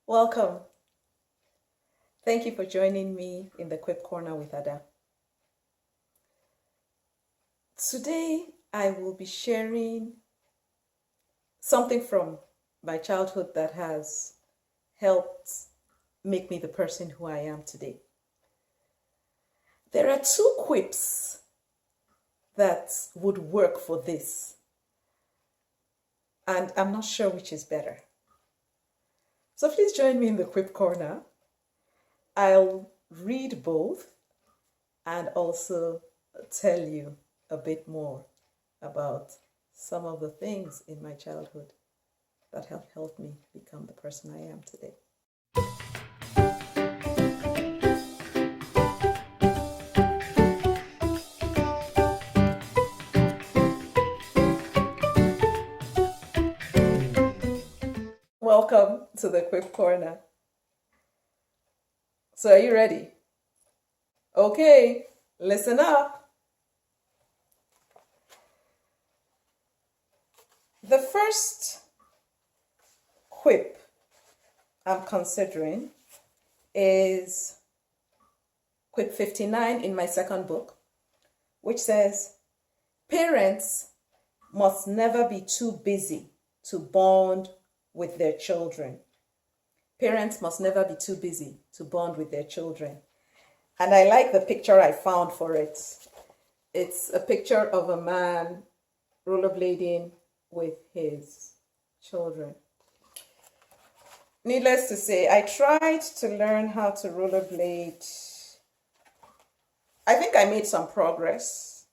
Welcome. Thank you for joining me in the Quip Corner with Ada. Today, I will be sharing something from my childhood that has helped make me the person who I am today. There are two quips that would work for this, and I'm not sure which is better. So please join me in the Quip Corner. I'll read both and also tell you a bit more about some of the things in my childhood that have helped me become the person I am today. Welcome to the Quip Corner. So, are you ready? Okay, listen up. The first quip I'm considering is quip 59 in my second book, which says, parents must never be too busy to bond with their children. Parents must never be too busy to bond with their children. And I like the picture I found for it. It's a picture of a man rollerblading with his children. Needless to say, I tried to learn how to rollerblade. I think I made some progress.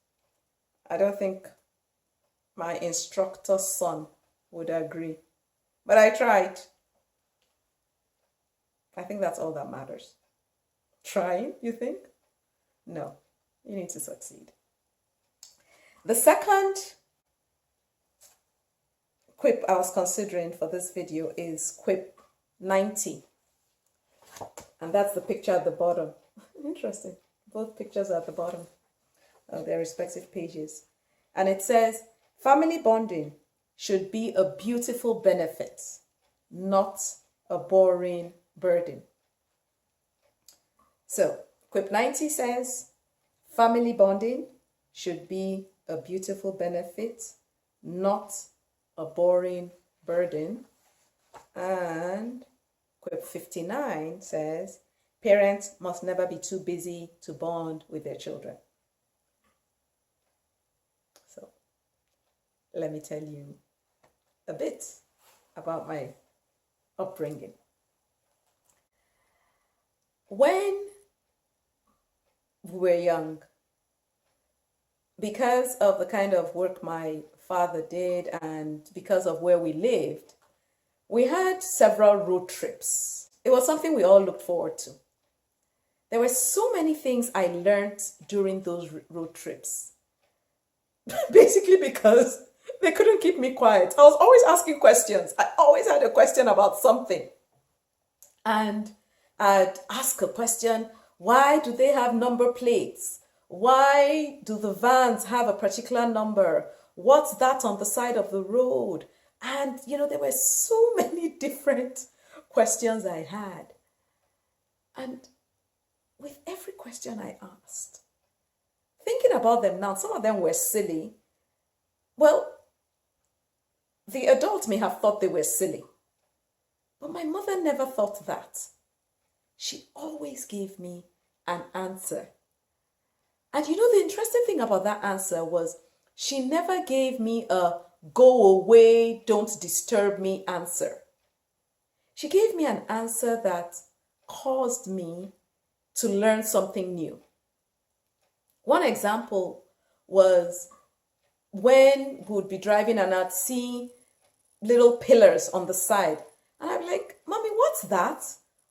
I don't think my instructor's son would agree, but I tried. I think that's all that matters. Trying, you think? No, you need to succeed. The second quip I was considering for this video is quip 90. And that's the picture at the bottom. Interesting. Both pictures are at the bottom of their respective pages. And it says, family bonding should be a beautiful benefit, not a boring burden. So, quip 90 says, family bonding should be a beautiful benefit, not a boring burden. And quip 59 says, parents must never be too busy to bond with their children. So, let me tell you a bit about my upbringing. When we were young, because of the kind of work my father did and because of where we lived, we had several road trips. It was something we all looked forward to. There were so many things I learned during those road trips. Basically because they couldn't keep me quiet. I was always asking questions. I always had a question about something. And I'd ask a question, why do they have number plates? Why do the vans have a particular number? What's that on the side of the road? And, there were so many different questions I had. And with every question I asked, thinking about them now, some of them were silly. Well, the adults may have thought they were silly, but my mother never thought that. She always gave me an answer. And the interesting thing about that answer was she never gave me a go away, don't disturb me answer. She gave me an answer that caused me to learn something new. One example was when we would be driving and I'd see little pillars on the side. And I'd be like, Mommy, what's that?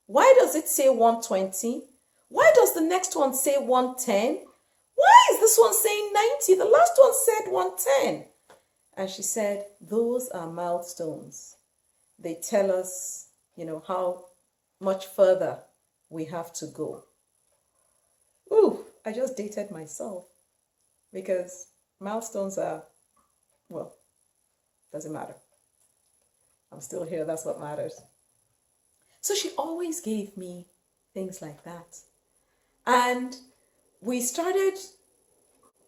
Why does it say 120? Why does the next one say 110? Why is this one saying 90? The last one said 110. And she said, those are milestones. They tell us, how much further we have to go. Ooh, I just dated myself because milestones are, doesn't matter. I'm still here, that's what matters. So she always gave me things like that. And we started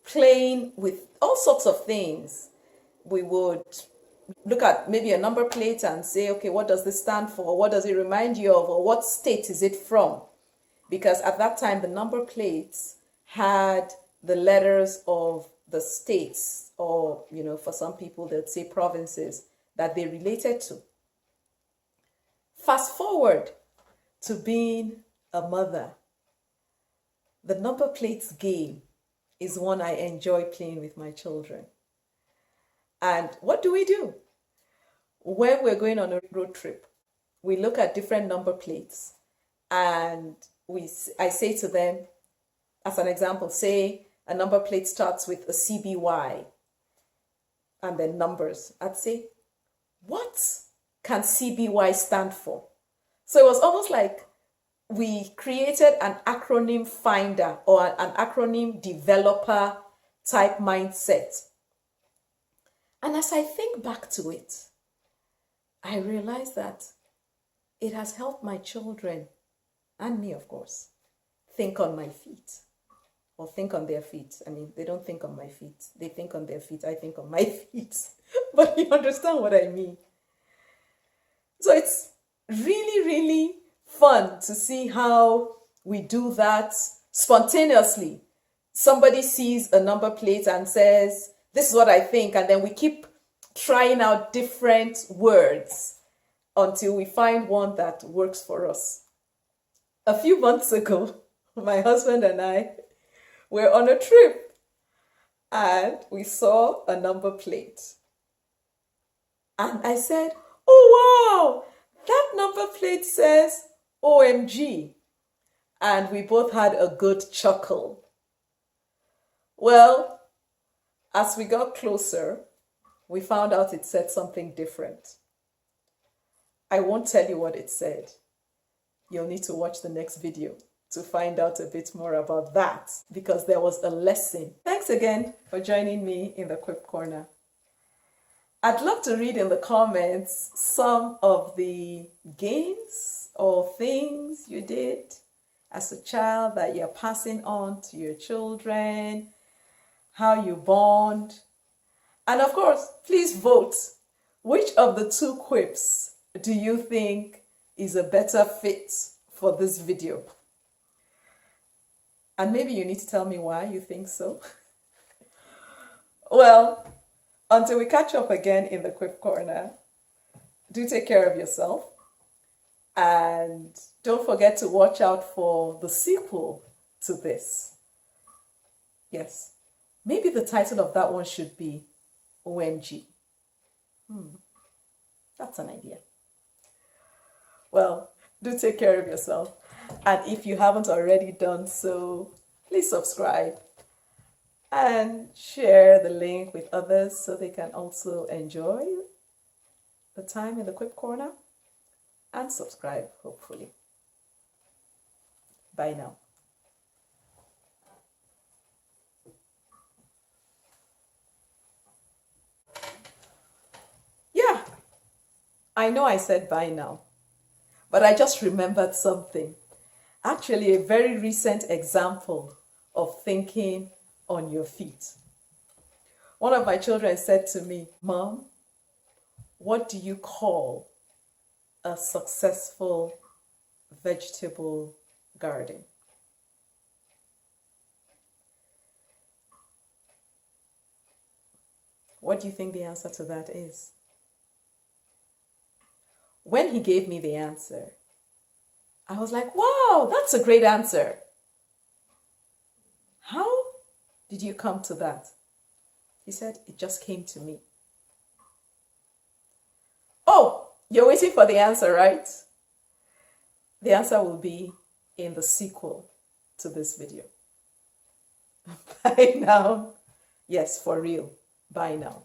playing with all sorts of things. We would look at maybe a number plate and say, okay, what does this stand for? What does it remind you of? Or what state is it from? Because at that time, the number plates had the letters of the states, or, for some people, they'd say provinces that they related to. Fast forward to being a mother. The number plates game is one I enjoy playing with my children. And what do? When we're going on a road trip, we look at different number plates, and I say to them, as an example, say a number plate starts with a CBY and then numbers. I'd say, what can CBY stand for? So it was almost like we created an acronym finder or an acronym developer type mindset. And as I think back to it, I realize that it has helped my children, and me, of course, think on my feet, or think on their feet. I mean, they don't think on my feet. They think on their feet. I think on my feet. But you understand what I mean. So it's really, really fun to see how we do that spontaneously. Somebody sees a number plate and says, this is what I think. And then we keep trying out different words until we find one that works for us. A few months ago, my husband and I were on a trip and we saw a number plate. And I said, oh, wow, that number plate says OMG. And we both had a good chuckle. Well, as we got closer, we found out it said something different. I won't tell you what it said. You'll need to watch the next video to find out a bit more about that, because there was a lesson. Thanks again for joining me in the Quip Corner. I'd love to read in the comments some of the games or things you did as a child that you're passing on to your children, how you bond. And of course, please vote. Which of the two quips do you think is a better fit for this video? And maybe you need to tell me why you think so. Well, until we catch up again in the Quip Corner, do take care of yourself. And don't forget to watch out for the sequel to this. Yes, maybe the title of that one should be OMG. That's an idea. Well, do take care of yourself. And if you haven't already done so, please subscribe and share the link with others so they can also enjoy the time in the Quip Corner, and subscribe, hopefully. Bye now. Yeah, I know I said bye now, but I just remembered something. Actually, a very recent example of thinking on your feet. One of my children said to me, Mom, what do you call a successful vegetable garden? What do you think the answer to that is? When he gave me the answer, I was like, wow, that's a great answer. How did you come to that? He said, it just came to me. Oh, you're waiting for the answer, right? The answer will be in the sequel to this video. Bye now. Yes, for real. Bye now.